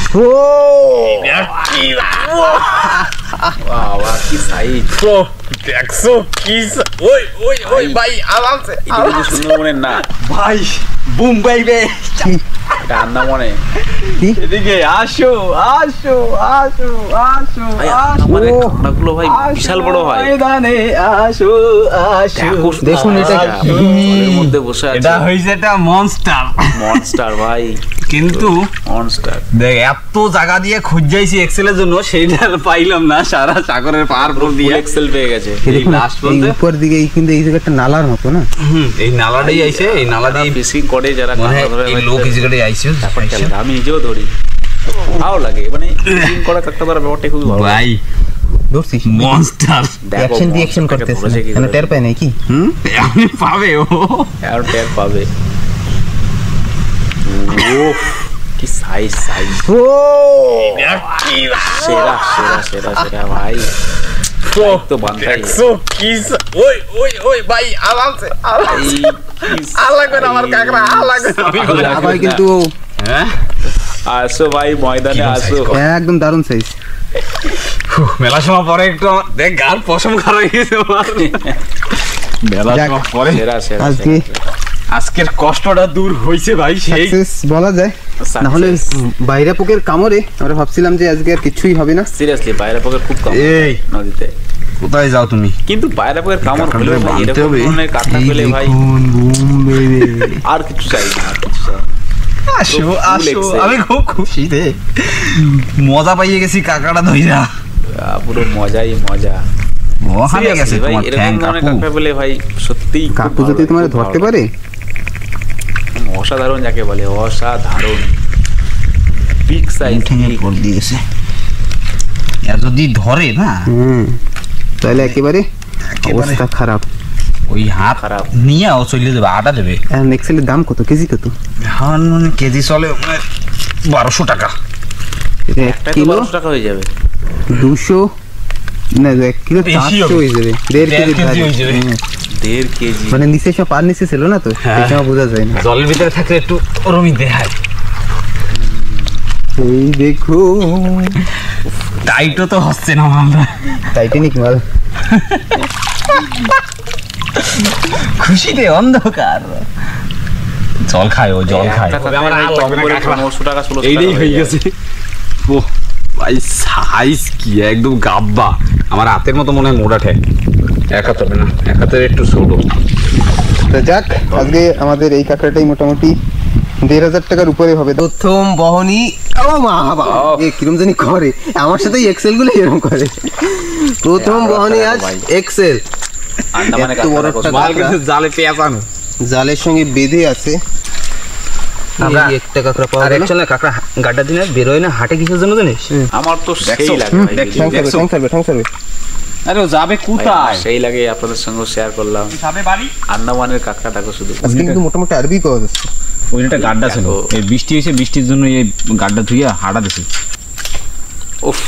ও বাবা কি সাইজ দেখছো কি ওই ওই ওই ভাই আরামসে এটা সুন্দরবনের না ভাই মুম্বাই বে এটা আন্দামানে এদিকে আসো আসো আসো আসো ভাই আন্দামানের কাঁকড়াগুলো ভাই বিশাল বড় হয় ময়দানে আসো আসো দেখুন এটা জলের মধ্যে বসে আছে এটা হইছে একটা মনস্টার মনস্টার ভাই কিন্তু মনস্টার দেখ এত জায়গা দিয়ে খুঁজাইছি এক্সেলের জন্য সেইটা পাইলাম না সারা সাগরের পার পুর দিয়ে এক্সেল পেয়ে গেছে দেখুন লাস্ট এই উপর দিকে এই কিন্তু এই জায়গাটা নালার মতো না এই নালাটাই আইছে এই নালা দিয়ে ফিশিং করে যারা মনে হয় কাঁকড়া ধরে এই লোক এই জায়গাটাই আইছে আমি নিজেও ধরি ভালো লাগে মানে ফিশিং করা কাঁকড়া ধরা ব্যাপারটা খুবই ভালো ভাই ধরছিস মনস্টার অ্যাকশন রিঅ্যাকশন করতেছে মানে টের পায় নাকি আমি পাবে ও আর টের পাবে ওফ কি সাইজ সাইজ ও সেরা সেরা সেরা সেরা ভাই তো বান্ধাই দেখছো কি ওই ওই ওই ভাই আরামসে আল্লাহ করে আমার কাকড়া আল্লাহ করে আবার কিন্তু হ্যাঁ আসো ভাই ময়দানে আসো একদম দারুণ সাইজ মেলা সময় পরে একটু দেখ গাল পশম খারাপ হয়ে গেছে আমার মেলা সময় পরে সেরা সেরা আজকে আজকের কষ্টটা দূর হইছে ভাই সেই সাকসেস বলা যায় না হলে বাইরে পোকের কামড়ে আমরা ভাবছিলাম যে আজকে আর কিছুই হবে না সিরিয়াসলি বাইরে পকের খুব কম এই নদীতে কোথায় যাও তুমি কিন্তু বাইরে পকের কামড় হলে ভাই বাঁধতে এরকম হবে। ধরনের কাঁকড়া পেলে ভাই আর কিছু চাই না আর কিছু চাই না। আসো full আসো excel। আমি খুব খুশি রে মজা পাইয়ে গেছি কাকাটা ধইরা পুরো মজাই মজা ওখানে গেছে Seriously ভাই তোমার এরকম ঠ্যাং ধরনের কাকু কাঁকড়া পেলে ভাই সত্যি কাকু যদি তোমার ধরতে পারে অসাধারণ যাকে বলে অসাধারণ বিগ সাইজ ঠ্যাঙের উপর দিয়েছে আর যদি ধরে না তাহলে একেবারে অবস্থা খারাপ ওই হাত খারাপ। নিয়ে ও চলে দেবে আটা দেবে এখন এক্সেলের দাম কত কেজি কত এখন কেজি চলে 1200 টাকা এটা এক একটা তো কিলো 1200 টাকা হয়ে যাবে 200 না 1 কিলো বেশি 400 হবে। হয়ে যাবে 1.5 কেজি কেজি হয়ে যাবে। 1.5 কেজি মানে নিচে সব পার নিচে ছিল না তো হ্যাঁ। এটা বোঝা যায় না জলের ভিতরে থাকলে একটু ওরমই দেখায় এই দেখো টাইটও তো হচ্ছে না আমরা টাইটানিক মাল খুশিতে অন্ধকার জল খায় ও জল খায় একটা কাঁকড়া আমার আর ভাই লাগবে না করে কাঁকড়া। 1500 টাকা 1600 এইটাই টাকা হয়ে গেছে ও ভাই সাইজ কি একদম গাব্বা আমার হাতের মতো মনে হয় মোটা ঠ্যাং এক হাতে না এক হাতের একটু ছোট তো যাক আজকে আমাদের এই কাঁকড়াটাই মোটামুটি 1,500 টাকার উপরে হবে প্রথম বহনি ও মা বাবা এ কিরম জানি করে আমার সাথে এক্সেল গুলো এরকম করে প্রথম বহনি আজ এক্সেল আন্দামানে এত বড় কাঁকড়া একটা মাল কিন্তু জালে পেঁচানো জালের সঙ্গে বেঁধে আছে আমরা- এই একটা কাঁকড়া পাওয়া আর গেল একচুয়ালি কাঁকড়া গাড্ডা দিনে বেরোয় না হাটে কিসের জন্য জানিস আমার তো সেই লাগে ভাই দেখছো? video। ঠ্যাং ছাড়বে আরে ও যাবে ভাই, কোথায় আমার সেই লাগে আপনাদের সঙ্গে শেয়ার করলাম যাবে বাড়ি আন্দামানের কাঁকড়াটাকে শুধু আজকে কিন্তু মোটামুটি আরবি পাওয়া যাচ্ছে ওই একটা গাড্ডা ছিল দেখো। এই বৃষ্টি হয়েছে বৃষ্টির জন্য এই গাড্ডা ধুইয়া হাঁটা দিছে উফ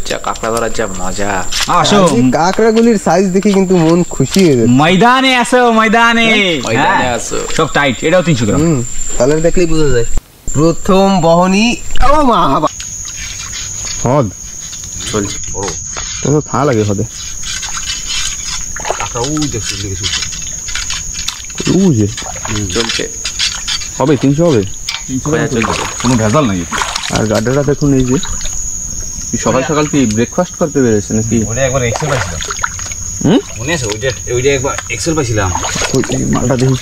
যা কাঁকড়া ধরার যা মজা আসো আজকে কাঁকড়াগুলির সাইজ দেখে কিন্তু মন খুশি হয়ে যাচ্ছে ময়দানে আসো ময়দানে ময়দানে হ্যাঁ। আসো। সব টাইট এটাও 300 গ্রাম কালার দেখলেই বোঝা যায় প্রথম বহনি ও মা বাবা হদ চলছে বড় তো থা লাগে হদে কাঁকড়া ও দেখছি লিখে উজে চলছে হবে 300 হবে খোঁজা চলছে কোনো ভেজাল নাই আর গাড্ডাটা দেখুন এই যে কি সকাল সকাল কি ব্রেকফাস্ট করতে বেরোচ্ছে নাকি ওটা একবার এক্সেল পাইছিলাম মনে আছে ওইটা একবার এক্সেল পাইছিলাম ওই মালটা দেখি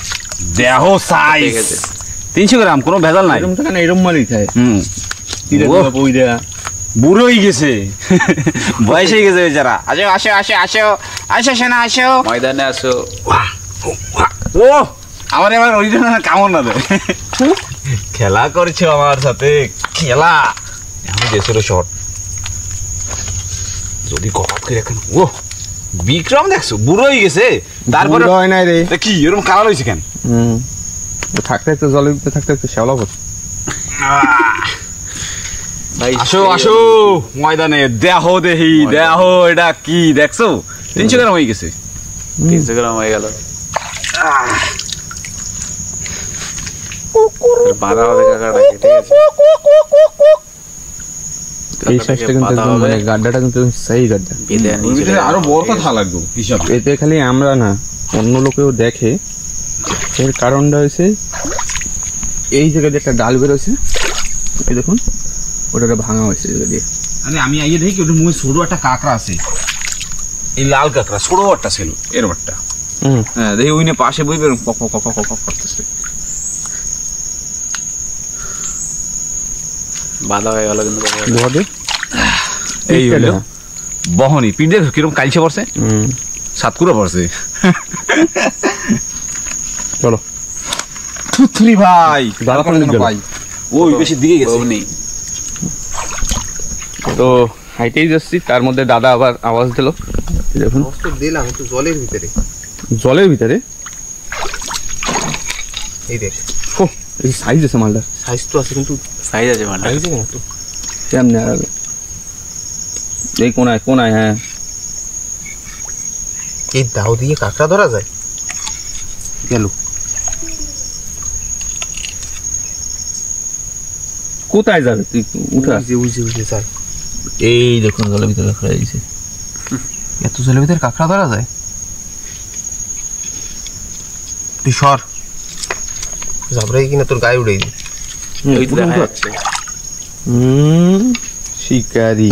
দেহ সাইজ ঠিক আছে 300 গ্রাম কোনো ভেজাল নাই এরকম থাকে না এরকম মালই খায় বুড়ো হয়ে গেছে বয়স হয়ে গেছে বেচারা আসো আসো আসো আসো আসো শোনা আসো ময়দানে আসো ও আমার এবার ওই জন্য কামড় না দেয় খেলা করছো আমার সাথে খেলা আমি দেশের শট যদি কপাত করে এখন ও বিক্রম দেখছো বুড়ো হয়ে গেছে তারপরে বুড়ো হয় নাই রে কি এরকম কালার হয়েছে কেন থাকতে থাকতে জলের ভিতরে থাকতে থাকতে শ্যাওলা পড়ছে ভাই আসো আসো ময়দানে দেহ দেহি দেহ এটা কি দেখছো 300 গ্রাম হয়ে গেছে 300 গ্রাম হয়ে গেল বাঁধা হবে কাঁকড়াটাকে ঠিক আছে কাঁকড়াটাকে সাইজটা কিন্তু পাতা একদম হবে, মানে গাড্ডাটা কিন্তু সেই গাড্ডা। বেঁধে নিয়ে চলে রুইটা আরো যাবে। বড় কথা লাগবে হিসাব। এতে খালি আমরা না, অন্য লোকেও দেখে। এর কারণটা হয়েছে এই জায়গায় যে একটা ডাল বেরোছে, এই দেখুন ওটা ভাঙা হয়েছে এই জায়গা দিয়ে। আরে আমি আইয়ে দেখি ওটা মুই ছোট একটা কাঁকড়া আছে, এই লাল কাঁকড়া ছোট একটা ছিল এরকম একটা। হ্যাঁ দেখি ওইনে পাশে বই বেরোম কক কক কক কক করতেছে। বাঁধা হয়ে গেল কিন্তু কাঁকড়াটা। ধোয়াবে এই হলো বহনি। পিঠ দেখ কিরকম কালছে পড়ছে, সাতকুড়া পড়ছে। চলো থুথুরি ভাই দাদা কোন দিকে গেল? ভাই ওই বেশি দিকে গেছে। বউ নেই। তো হাইটেই যাচ্ছি, তার মধ্যে দাদা আবার আওয়াজ দিল। দেখুন অস্ত দিলাম একটু জলের ভিতরে, জলের ভিতরে। এই দেখ ও এই সাইজ আছে মালটা, সাইজ তো আছে কিন্তু সাইজ আছে মালটা। সাইজ না তো কেমনে আর এই কোনায় কোনায়। হ্যাঁ এই দাও দিয়ে কাঁকড়া ধরা যায়? গেল কোথায় যাবে তুই? উঠা উজে যায়। এই দেখুন জলের ভিতরে ফেলে দিয়েছে। এত জলের ভিতরে কাঁকড়া ধরা যায়? তুই সর, ঝাবড়াই কিনা তোর গায়ে উড়ে দিই। ওই তো দেখা যাচ্ছে। শিকারি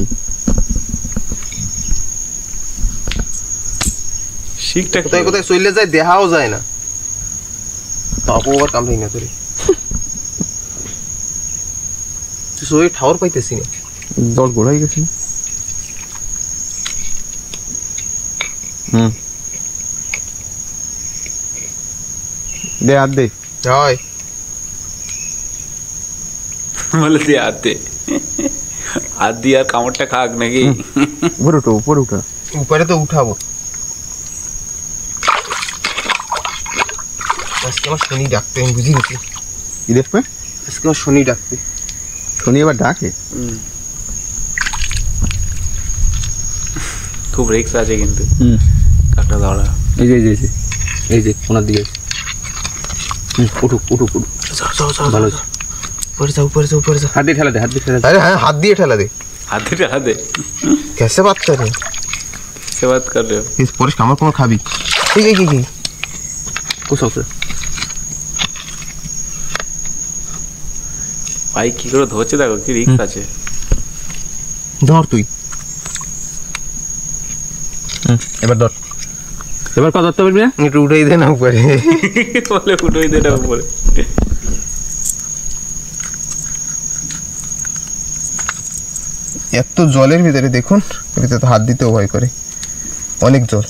শিকটা কোথায় কোথায় চলে যায় দেখাও যায় না, তারপর আবার কামড়াই না তোরে। তুই ঠাওয়ার পাইতেছি না। জল গোড়াই গেছে। দে হাত দে। হয় বলে দিয়ে হাতে হাত দিয়ে আর কামড়টা খাক নাকি? উপরে উঠো, উপরে উঠা। উপরে তো উঠাবো। আজকে আমার শনি ডাকতে, আমি বুঝি গেছি। কি দেখবে? আজকে আমার শনি ডাকতে। শনি এবার ডাকে। খুব রিস্ক আছে কিন্তু হুম কাঁকড়া ধরা। এই যে এই যে এই যে এই যে কোনার দিকে উঠুক উঠুক উঠুক। ভালো আছে। উপরে যা উপরে যা উপরে যা। হাত দিয়ে ঠেলা দে, হাত দিয়ে ঠেলা দে। আরে হ্যাঁ হাত দিয়ে ঠেলা দে। হাতে कैसे बात कर रहे हो? সে বাত কর রে। इस परेश कामर कोमर खाबी। ठीक है की কোসা কোসা। ভাই কি করে ধরছে দেখো, কি রিস্ক আছে। ধর তুই এবার ধর। এবার কত ধরতে পারবি না? একটু উঠাই দে না উপরে। বলে উঠোই দেটা উপরে। এত জলের ভিতরে দেখুন, এর ভিতরে তো হাত দিতেও ভয় করে, অনেক জল।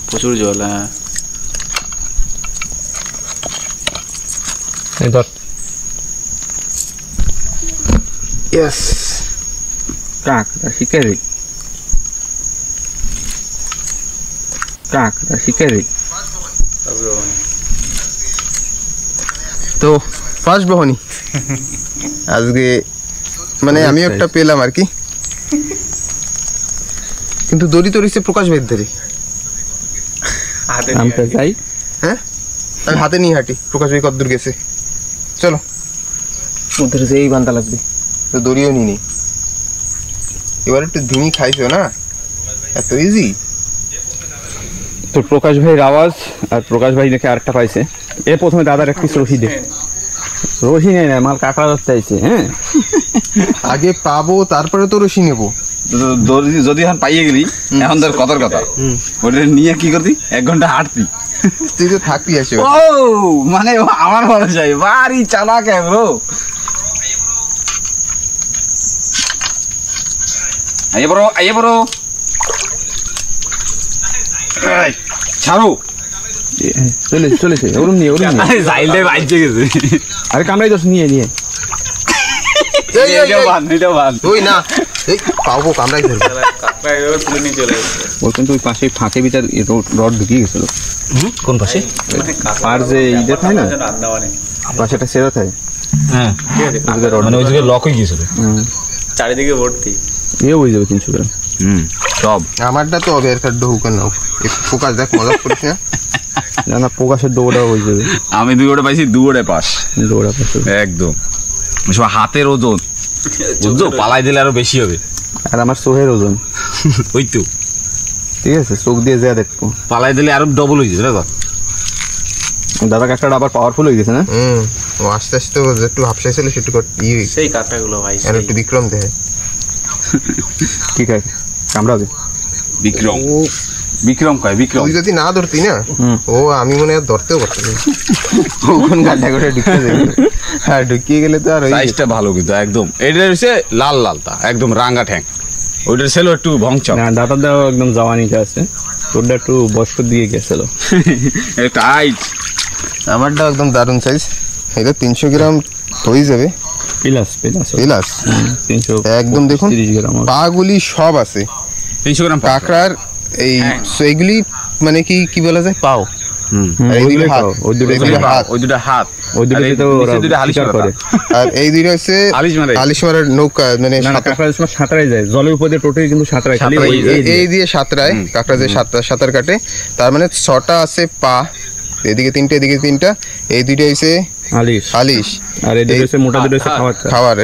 প্রচুর জল। হ্যাঁ ধর। ইয়েস কাঁকড়া শিকারি, কাঁকড়া শিকারি। তো ফার্স্ট বহনি আজকে, মানে আমিও একটা পেলাম আর কি, কিন্তু দড়ি তরিছে প্রকাশ ভেদ ধরে। হাতে আমটা যাই। হ্যাঁ আমি হাতে নিয়ে হাঁটি, প্রকাশ ভাই কতদূর গেছে। চলো ওদের যে এই বান্ধা লাগবে, তো দড়িও নিয়ে নেই। এবার একটু ধিমি খাইছো না, এত ইজি। তো প্রকাশ ভাইয়ের আওয়াজ, আর প্রকাশ ভাই দেখে আরেকটা পাইছে। এ প্রথমে দাদার এক পিস রশি দে। রশি নেই না, মাল কাঁকড়া ধরতে চাইছে। হ্যাঁ আগে পাবো তারপরে তো রশি নেবো। যদি এখন পাইয়ে গেলি, এখন তোর কথার কথা ওটা নিয়ে কি করতি? 1 ঘন্টা হাঁটতি। তুই তো থাকবি আসে। ও মানে ও আমার মনে চাই বাড়ি চালাক ব্রো। আইয়ে বড় ছাড়ো। চলেছে চলেছে, ওরম নিয়ে ওরম নিয়ে। জাইলটা বাইচে গেছে। আরে কামড়াই দোষ নিয়ে নিয়ে। এটা বান। ওই না এই পাবো কামড়াই ধরবো। কাঁকড়া এভাবে তুলে নিয়ে চলে যাচ্ছে। বলছেন তো ওই পাশে ফাঁকে ভিতর রড ঢুকিয়ে গেছিল। কোন পাশে? মানে আর যে ইয়ে থাকে না, রান্না মানে পাশে একটা সেরা থাকে। হ্যাঁ ঠিক আছে, মানে ওই জায়গায় লক হয়ে গিয়েছিল। চারিদিকে ভর্তি। এ হয়ে যাবে 300 গ্রাম। সব আমারটা তো হবে এর কার্ড হুকেন নাও। ফোকাস দেখ, মজা করিস না। না না প্রকাশের দৌড়া হয়ে যাবে, আমি 2 ওটা পাইছি, 2 ওটা পাস দৌড়া পাশে। একদম। সব হাতের ওজন বুঝছো, পালাই দিলে আরো বেশি হবে। আর আমার চোখের ওজন, ওই তো ঠিক আছে, চোখ দিয়ে যা দেখবো, পালাই দিলে আরো ডবল হয়ে যাবে দাদা। দাদা কাঁকড়াটা আবার পাওয়ারফুল হয়ে গেছে না? ও আস্তে আস্তে ও একটু হাফসাই ছিল সেটু সেই কাঁকড়াগুলো ভাই আর একটু বিক্রম দেয়। ঠিক আছে, কামড়াবে। বিক্রম বিক্রম কয় বিক্রম। তুই যদি না ধরতি না, ও আমি মনে হয় ধরতেও পারতাম না। ও কোন গাড্ডা করে ঢুকে যাবে, হ্যাঁ ঢুকিয়ে গেলে তো আর ওই সাইজটা ভালো কিন্তু একদম। এটা হচ্ছে লাল লালটা একদম রাঙ্গা ঠ্যাং, ওইটার ছিল একটু ভংচক। না দাদার দেওয়া একদম জাওয়ানিতে আছে, তোরটা একটু বয়স্কর দিকে গেছিল। একটা হাইট, আমারটা একদম দারুণ সাইজ। এটা 300 গ্রাম হয়ে যাবে পিলাস পিলাস পিলাস 300 একদম। দেখুন 30 গ্রাম হবে। পাগুলি সব আছে 300 গ্রাম কাঁকড়ার। এই এইগুলি মানে কি বলা যায়, পাও। আর এই দুটো হাত, ওই দুটো এইগুলি হাত। ওই দুটো হাত, ওই দুটো তো ওরা দুটো হালিশ শিকার করে। আর এই দুটো হচ্ছে হালিশ মারে। হালিশ মারার নৌকা, মানে না না, কাঁকড়া সময় সাঁতরাই যায়, জলের উপর দিয়ে টোটালি কিন্তু সাঁতরায়, খালি এই দিয়ে সাঁতরায় কাঁকড়া, যে সাঁতার কাটে। তার মানে 6টা আছে পা, এদিকে 3টে এদিকে 3টা, এই দুটো হচ্ছে হালিশ, হালিশ। আর এই দুটো হচ্ছে মোটা, দুটো হচ্ছে খাবার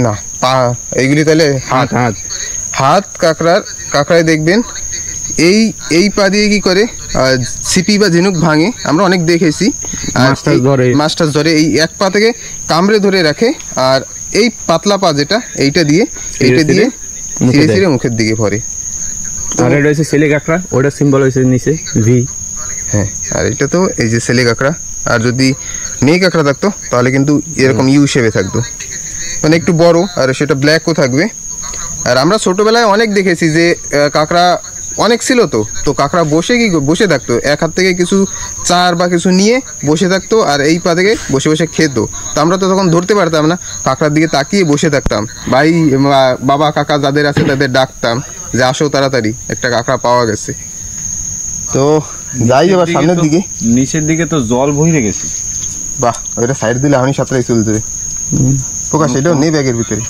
না পা, এইগুলি তাহলে হাত হাত হাত। কাঁকড়ায় দেখবেন এই পা দিয়ে কি করে সিপি বা ঝিনুক ভাঙে, আমরা অনেক দেখেছি। আর মাছ টাছ ধরে এই এক পা থেকে কামড়ে ধরে রাখে, আর এই পাতলা পা যেটা এইটা দিয়ে ধীরে ধীরে মুখের দিকে ভরে। আর এটা হচ্ছে ছেলে কাঁকড়া, ওটা সিম্বল হয়েছে নিচে ভি। হ্যাঁ, আর এটা তো এই যে ছেলে কাঁকড়া। আর যদি মেয়ে কাঁকড়া থাকতো তাহলে কিন্তু এরকম ইউ শেপে থাকতো, মানে একটু বড়, আর সেটা ব্ল্যাকও থাকবে। আর আমরা ছোটবেলায় অনেক দেখেছি যে কাঁকড়া অনেক ছিল, তো কাঁকড়া বসে থাকতো, এক হাত থেকে কিছু চার বা কিছু নিয়ে বসে থাকতো, আর এই পা থেকে বসে বসে খেত। তো আমরা তো তখন ধরতে পারতাম না, কাঁকড়ার দিকে তাকিয়ে বসে থাকতাম। ভাই বাবা কাকা যাদের আছে তাদের ডাকতাম যে আসো তাড়াতাড়ি, একটা কাঁকড়া পাওয়া গেছে। তো যাই এবার সামনের দিকে। নিচের দিকে তো জল বহিরে গেছে। বাহ, ওইটা সাইড দিলে আমি সাঁতরাই চলে যাবে। প্রকাশ এটাও নেই ব্যাগের ভিতরে।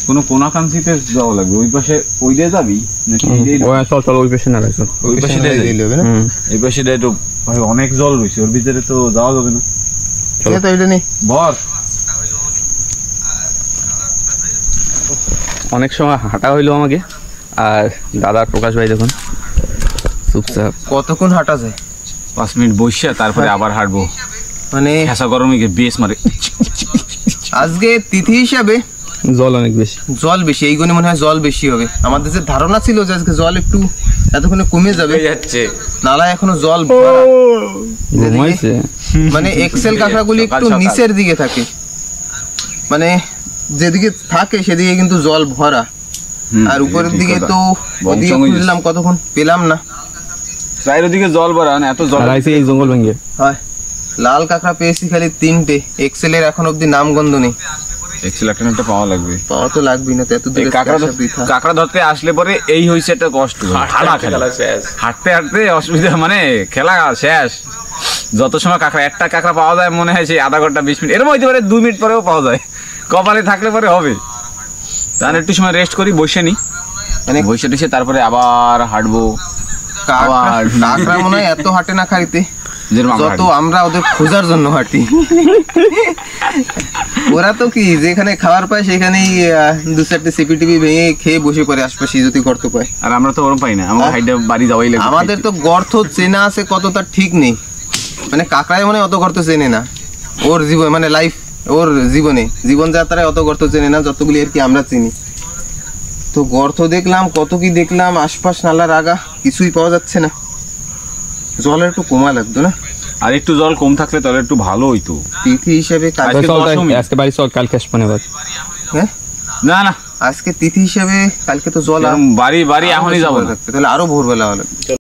কোনো কোনাকাঙ্ক্ষিতে যাওয়া লাগবে, ওই পাশে ওই দিয়ে যাবি নাকি চল চল ওই পাশে না রাখো, ওই পাশে দিয়ে যাবে না? এই পাশে দিয়ে তো ভাই অনেক জল রয়েছে, ওর ভিতরে তো যাওয়া যাবে না। চলো তো এটা নেই বর। অনেক সময় হাঁটা হইলো আমাকে, আর দাদার প্রকাশ ভাই দেখুন চুপচাপ। কতক্ষণ হাঁটা যায়? 5 মিনিট বসে তারপরে আবার হাঁটবো, মানে খেসা গরমে বেশ মারে। আজকে তিথি হিসাবে জল অনেক বেশি, জল বেশি, এই গুণে মনে হয় জল বেশি হবে। আমাদের যে ধারণা ছিল যে আজকে জল একটু এতক্ষণে কমে যাবে, যাচ্ছে নালায় এখনো জল ভরা। ঘুমাইছে। মানে এক্সেল কাঁকড়াগুলি একটু নিচের দিকে থাকে, মানে যেদিকে থাকে সেদিকে কিন্তু জল ভরা। আর উপরের দিকে তো ওদিকে খুঁজলাম, কতক্ষণ পেলাম না। চাইর দিকে জল ভরা, না এত জল আর আইছে এই জঙ্গল ভেঙে। হয় লাল কাঁকড়া পেয়েছি খালি 3টে, এক্সেলের এখন অব্দি নাম গন্ধ নেই। এক্সেল একটা পাওয়া লাগবে, পাওয়া তো লাগবেই না, তো এত দূরে কাঁকড়া ধরতে আসলে পরে এই হয়েছে একটা কষ্ট। হাঁটতে হাঁটতে অসুবিধা, মানে খেলা শেষ। যত সময় একটা কাঁকড়া পাওয়া যায় মনে হয় সেই আধা ঘন্টা 20 মিনিট, এরকম হইতে পারে 2 মিনিট পরেও পাওয়া যায়। কপালে থাকলে পরে হবে। তাহলে একটু সময় রেস্ট করি, বসে নি, মানে বসে টসে তারপরে আবার হাঁটবো। কাঁকড়া মনে হয় এত হাঁটে না খাইতে, যত আমরা ওদের খোঁজার জন্য হাঁটি। ওরা তো কি যেখানে খাবার পায় সেখানেই 2-4টে সিপিটিভি ভেঙে খেয়ে বসে পড়ে আশপাশে যদি গর্ত পায়। আর আমরা তো ওরকম পাই না, আমাদের হাইডে বাড়ি যাওয়াই লাগে। আমাদের তো গর্ত চেনা আছে কত তার ঠিক নেই, মানে কাঁকড়ায় মনে অত গর্ত চেনে না ওর জীবন, মানে লাইফ ওর জীবনযাত্রায় অত গর্ত চেনে না যতগুলি আর কি আমরা চিনি। তো গর্ত দেখলাম, কত কি দেখলাম, আশপাশ নালার আগা কিছুই পাওয়া যাচ্ছে না। জলের একটু কমা লাগতো না, আর একটু জল কম থাকলে তাহলে একটু ভালো হইতো। তিথি হিসাবে আজকে বাড়ি চল, কালকে আসবো না। হ্যাঁ না না, আজকে তিথি হিসাবে কালকে তো জল বাড়ি এখনই যাবো, তাহলে আরো ভোরবেলা হলো।